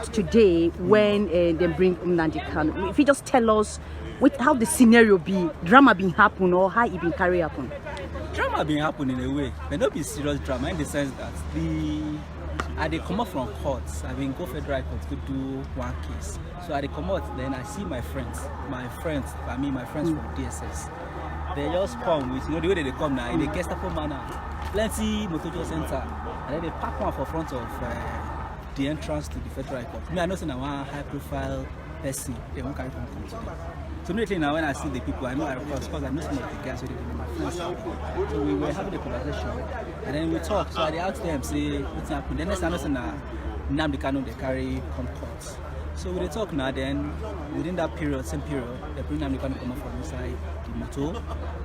Today, when they bring Nnamdi Kanu, if you just tell us how the scenario be, drama been happen or how it been carry happen? Drama been happen in a way, but not be serious drama in the sense that they come up from courts. I been go federal court to do one case. So they come out, then I see my friends from DSS. They just come with, the way they come now, in the Gestapo manner, plenty motor center, and then they park one for front of the entrance to the federal court. Me, I know that one high-profile person, they won't carry come today. So immediately now when I see the people, I know because I know some of the guys already with my friends. So we were having a conversation, and then we talked. So I asked them, say, what's happening? Then next I know that Nnamdi Kanu they carry come courts. So we talk now. Then within that period, same period, they bring Nnamdi Kanu come up from inside the motor,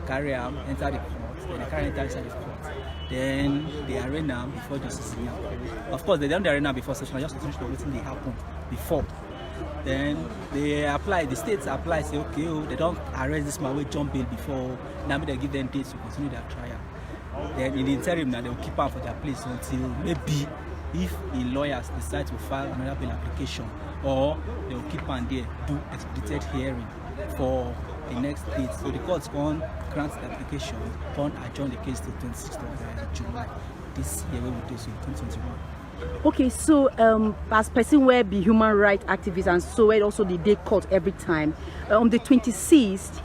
carry him, enter the court. Then they carry enter inside the court. Then they arraign them before justice. Of course, they don't arraign them before session, just to finish everything they happened before. Then they apply, the states apply, say, okay, they don't arrest this man with jump bail before, now they give them dates to continue their trial. Then in the interim, now they will keep him for their place until maybe if the lawyers decide to file another bail application, or they will keep him there, do expedited hearing for the next date. So the court's going to grant the application, going to adjourn the case to 26th of July this year, we will do so 2021. Okay, so as person where be human rights activists and so where also the day court every time on the 26th,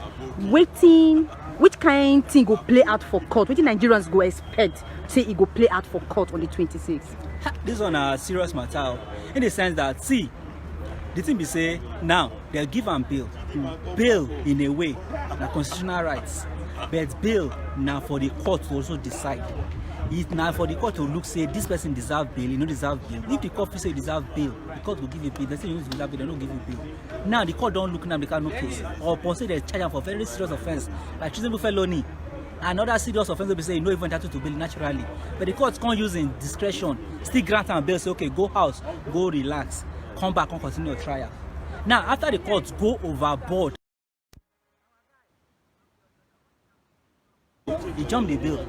waiting which kind thing go play out for court? What Nigerians go expect say it go play out for court on the 26th? This one a serious matter in the sense that see the thing be say now they'll give them bail. Bail in a way na constitutional rights, but bail now for the court to also decide. It's now for the court to look, say this person deserves bail, you don't deserve bail. If the court say you deserve bail, the court will give you bail. They say you don't deserve bail, they don't give you bail. Now the court don't look now because no case. Or upon say they charge them for very serious offense, like treasonable felony. Another serious offense will be say you no even entitled to bail naturally. But the court can't use in discretion, still grant and bail, say okay, go house, go relax, come back and continue your trial. Now after the courts go overboard, you jump the bail.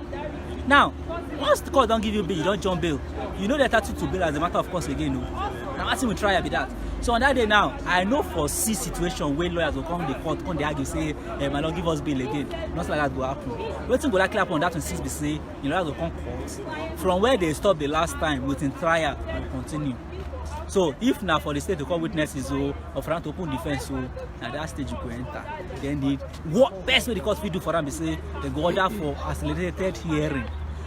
Now, once the court don't give you bail, you don't jump bail. You know they're entitled to bail as a matter of course again. No? Now, asking we try with that. So on that day now, I know for see situation where lawyers will come to the court, come they argue, say, my Lord, give us bail again. Not like that will happen. Waiting go likely happen on that 26 be say, lawyers will come court. From where they stopped the last time, within trial, will continue. So if now for the state to call witnesses or for them to open defense, so at that stage you go enter. Then the what best way the court will do for them is say they go order for accelerated hearing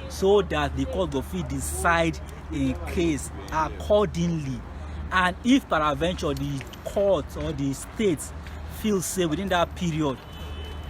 so that the court will fit decide a case accordingly. And if peradventure the court or the states feel say within that period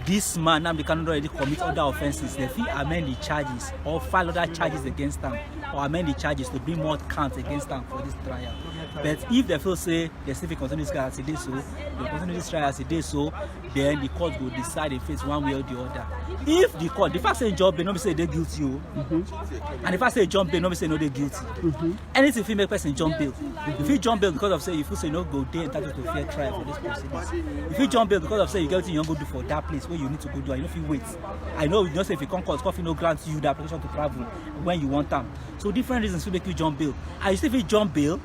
this man Nnamdi Kanu already commit other offenses, they feel amend the charges or file other charges against them or amend the charges to bring more counts against them for this trial. But if they feel say they still continue this trial as it is so, they continue this trial as it is so, then the court will decide if it's one way or the other. If the court, the fact say jump bail, nobody say they're guilty, and the fact say jump bail, nobody say no they're guilty. Anything if you make person jump bail, if you jump bail because of say you feel say no go there entitled to fair trial for this proceedings. If you jump bail because of say you get what you don't go do for that place where you need to go do, and you know if you wait. I know you don't say if you come court, coffee no grant you the application to travel when you want them. So different reasons will make you jump bail. And you still if you jump bail,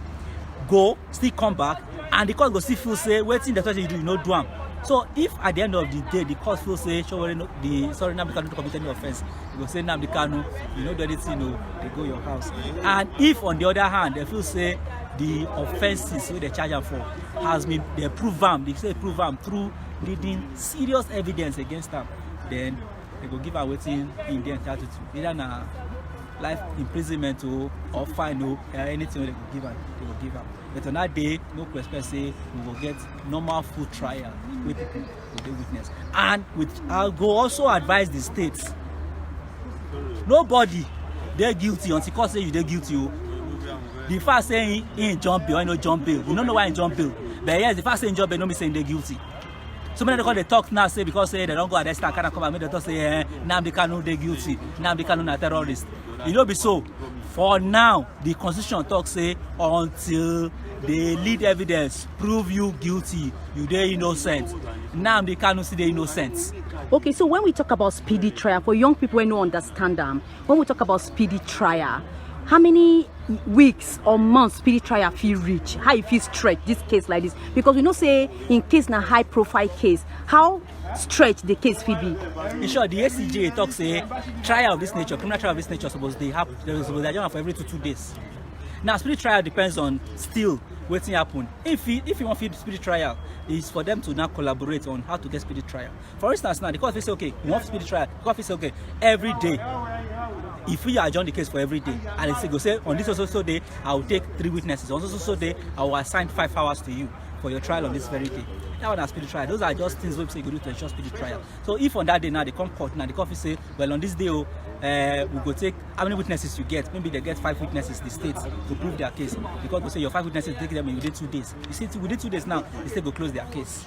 go, still come back, and the court go still feel say waiting the question you do, you know do them. So if at the end of the day the court feel say Nnamdi Kanu to commit any offense, you go say Nnamdi Kanu, you know do anything, you know, they go your house. And if on the other hand they feel say the offenses where they charge them for has been they prove them, they say prove them through leading serious evidence against them, then they go give her waiting in the entitled to either na life imprisonment or fine or anything they will give her, they will give her. But on that day, no question say we will get normal full trial where people will be witness. And I'll go also advise the states. Nobody they're guilty until court say you they're guilty. The fact saying he ain't jump bail, I know jump bail. You don't know why he jump bail. But yes, the fact saying jump bail, no me saying they're guilty. So many they talk now say because say they don't go arrest and come and make them say Nnamdi Kanu they guilty, Nnamdi Kanu na terrorist. You know be so. For now, the constitution talks say until they lead evidence prove you guilty, you dey innocent. Nnamdi Kanu still dey innocent. Okay, so when we talk about speedy trial, for young people who don't understand them, when we talk about speedy trial, how many weeks or months spirit trial feel reach, how you feel stretch this case like this, because we know say in case na high profile case, how stretch the case fit be. In short, the ACJ talks say trial of this nature, criminal trial of this nature, supposed they happen, supposed they adjourn for every 2 days. Now spirit trial depends on still waiting happen. If you want to spirit trial, it's for them to now collaborate on how to get spirit trial. For instance, now the court will say okay, we want spirit trial. The court will say okay, every day. If we adjourn the case for every day, and they say go say on this so day I will take 3 witnesses. On so day I will assign 5 hours to you for your trial on this very day. That one is spirit trial. Those are just things we say you do to ensure spirit trial. So if on that day now they come court, now the court will say well on this day we go take how many witnesses you get. Maybe they get 5 witnesses, the states, to prove their case. Because we say your 5 witnesses take them within 2 days. You see within 2 days now the state will close their case.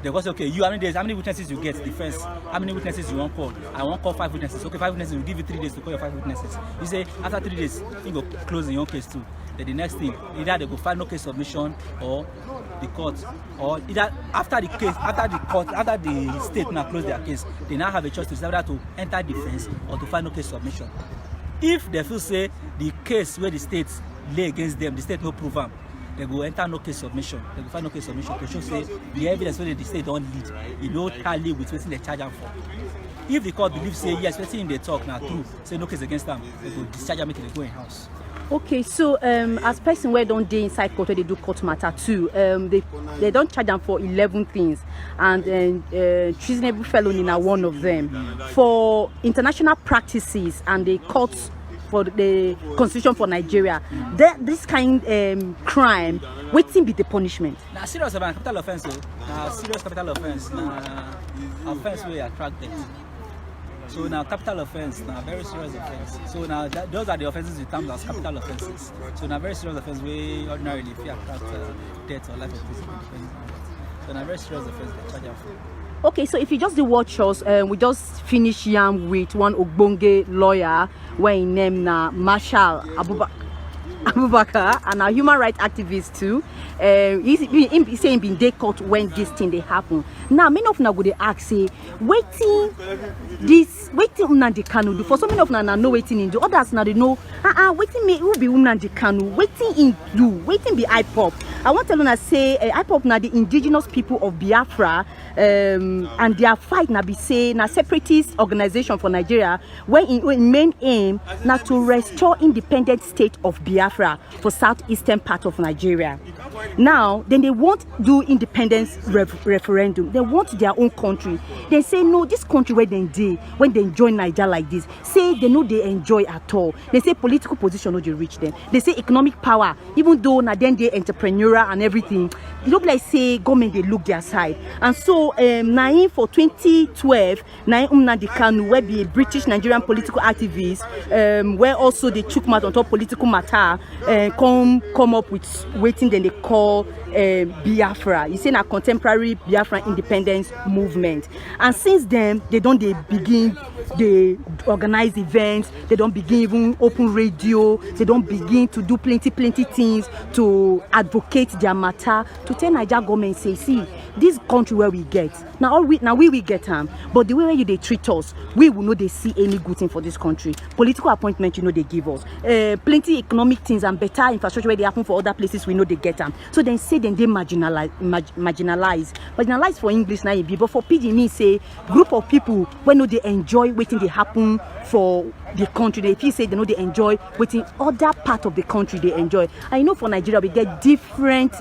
They go say okay, you how many days, how many witnesses you get, defense, how many witnesses you want call. I want call 5 witnesses. Okay, 5 witnesses will give you 3 days to call your 5 witnesses. You say after 3 days you go close in your case too. Then the next thing, either they go file no case submission or the court, or either after the case, after the court, after the state now close their case, they now have a choice to decide whether to enter defense or to file no case submission. If they feel say the case where the state lay against them, the state no prove them, they go enter no case submission. They go file no case submission to show say the evidence where the state don't lead, you know, tally with what they charge them for. If the court believes say yes, wetin in they talk now true, say no case against them, they go discharge them, make it go in house. Okay, so as person where don't dey inside court where they do court matter too, they don't charge them for 11 things, and treasonable felony na one of them. For international practices and the courts for the constitution for Nigeria, this kind crime, wetin be the punishment? Now serious about capital offence, now serious capital offence, now offence wey attract death. So now capital offence, now very serious offence. So now those are the offences we term as capital offences. So now very serious offence we ordinarily if you attract death or life imprisonment. So now very serious offence they charge them for. Okay, so if you just watch us, we just finish yam with one ogbonge lawyer where he named na Marshal Abubakar, and a human rights activist too. He say he been dey court when this thing they happen. Now many of them go dey ask say waiting Nnamdi Kanu do. For some of them know waiting in do. Others now they know waiting me who be Nnamdi Kanu, waiting in do, waiting be IPOP. I want to tell you say IPOP na the indigenous people of Biafra, and their fight na be say na separatist organization for Nigeria where in main aim na to restore independent state of Biafra for southeastern part of Nigeria. Now then they want do independence referendum. They want their own country. They say no, this country where they dey when they join Nigeria like this, say they know they enjoy at all. They say political position no they reach them. They say economic power, even though na then they entrepreneurial and everything, it look like say government they look their side. And so Naim for 2012, Naim Nnamdi Kanu, where be a British Nigerian political activist, where also they took matter on top political matter, come up with waiting then they call Biafra. You see na contemporary Biafra independence movement. And since then they begin they organize events, they don't begin even open radio, they don't begin to do plenty things to advocate their matter, to tell Nigeria government say, see, this country where we get now we get them, but the way you they treat us, we will not they see any good thing for this country. Political appointment, you know, they give us plenty economic things and better infrastructure where they happen for other places, we know they get them. So then say then they marginalize for English now, but for PG mean say group of people when no they enjoy waiting they happen for the country. They feel say they know they enjoy waiting other part of the country they enjoy. I know for Nigeria we get different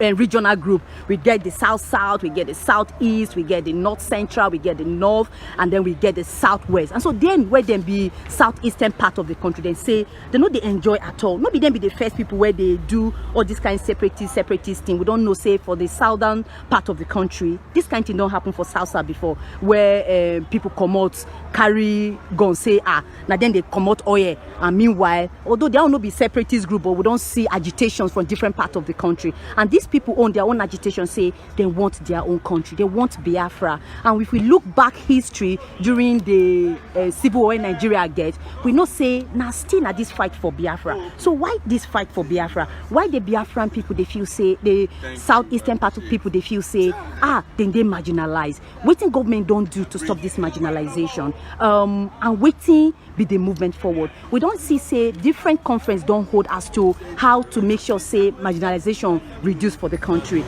regional group. We get the south, we get the southeast, we get the north central, we get the north, and then we get the southwest. And so then where them be southeastern part of the country, they say they know they enjoy at all. Maybe them be the first people where they do all this kind of separatist thing. We don't know say for the southern part of the country, this kind of thing don't happen for south before, where people come out carry gun say now then they come out oil, and meanwhile although they don't know be separatist group, but we don't see agitations from different parts of the country. And this people on their own agitation say they want their own country, they want Biafra. And if we look back history during the civil war in Nigeria get, we know say now still na this fight for Biafra. So why this fight for Biafra? Why the Biafran people they feel say, the southeastern part of people they feel say, then they marginalize. Waiting government don't do to stop this marginalization, and waiting be the movement forward. We don't see say different conference don't hold as to how to make sure say marginalization reduce for the country.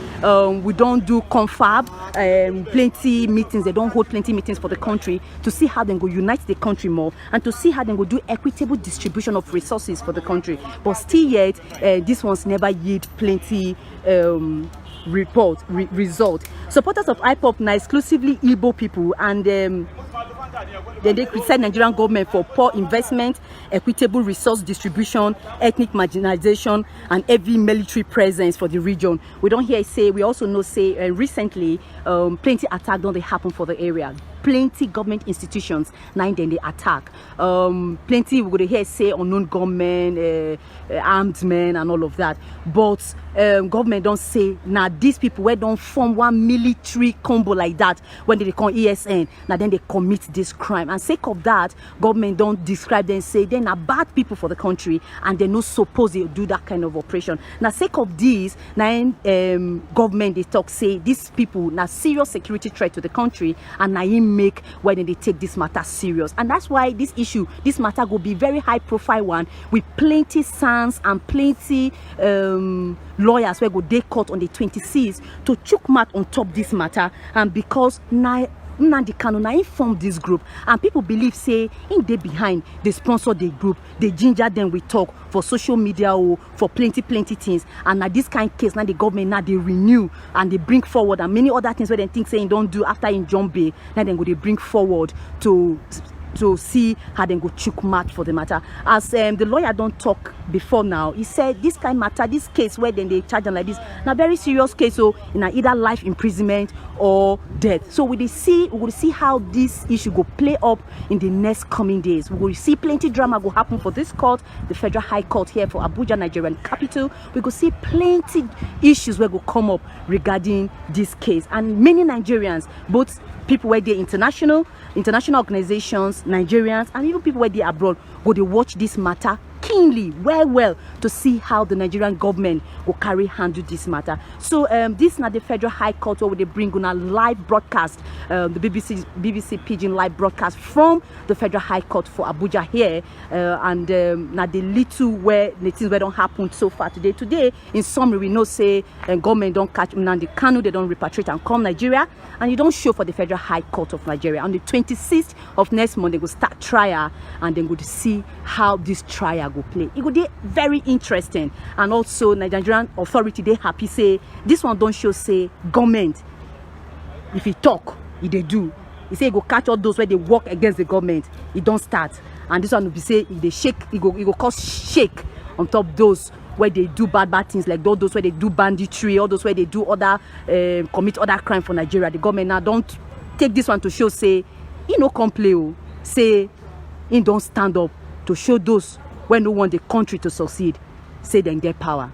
We don't do confab, plenty meetings. They don't hold plenty meetings for the country to see how they go unite the country more and to see how they go do equitable distribution of resources for the country. But still yet, this one's never yield plenty result. Supporters of IPOP now exclusively Igbo people, and then they criticize Nigerian government for poor investment, equitable resource distribution, ethnic marginalization, and heavy military presence for the region. We don't hear say, we also know say recently plenty attack don't they happen for the area. Plenty government institutions now then they attack. Plenty we could hear say unknown government, armed men and all of that. But government don't say now these people where don't form one military combo like that when they call ESN. Now then they commit this crime, and sake of that, government don't describe them say they're not bad people for the country and they're not supposed to do that kind of operation. Now sake of this, now government they talk say these people now serious security threat to the country, and now make when they take this matter serious. And that's why this issue, this matter will be very high profile one with plenty sons and plenty lawyers where go they court on the 26th to chook mat on top this matter. And because now Nnamdi Kanu now informed this group, and people believe say in they behind they sponsor the group, they ginger them we talk for social media or for plenty things. And now this kind of case now the government now they renew and they bring forward, and many other things where they think saying don't do after in John Bay, now then go they bring forward to see how they go chook mat for the matter. As the lawyer don't talk before now, he said this kind of matter, this case where then they charge them like this, now very serious case, so in either life imprisonment or death. So we will see how this issue go play up in the next coming days. We will see plenty drama go happen for this court, the Federal High Court here for Abuja, Nigerian capital. We go see plenty issues where go come up regarding this case, and many Nigerians, both people where they international organizations, Nigerians, and even people where they abroad, go they watch this matter keenly, well to see how the Nigerian government will handle this matter. So this is not the Federal High Court where they bring on a live broadcast, the BBC Pidgin live broadcast from the Federal High Court for Abuja here, and now the little where the things where don't happen so far today. In summary, we know say government don't catch Nnamdi Kanu, they don't repatriate and come Nigeria, and you don't show for the Federal High Court of Nigeria. On the 26th of next month, they go start trial, and then go to see how this trial go play. It would be very interesting, and also Nigerian authority they happy say this one don't show say government if he talk if they do. He say he go catch all those where they work against the government. It don't start, and this one will be say if they shake, it go cause shake on top those where they do bad things, like those where they do banditry, all those where they do other commit other crime for Nigeria. The government now don't take this one to show say he no complain, say he don't stand up to show those when no want the country to succeed, say then get power.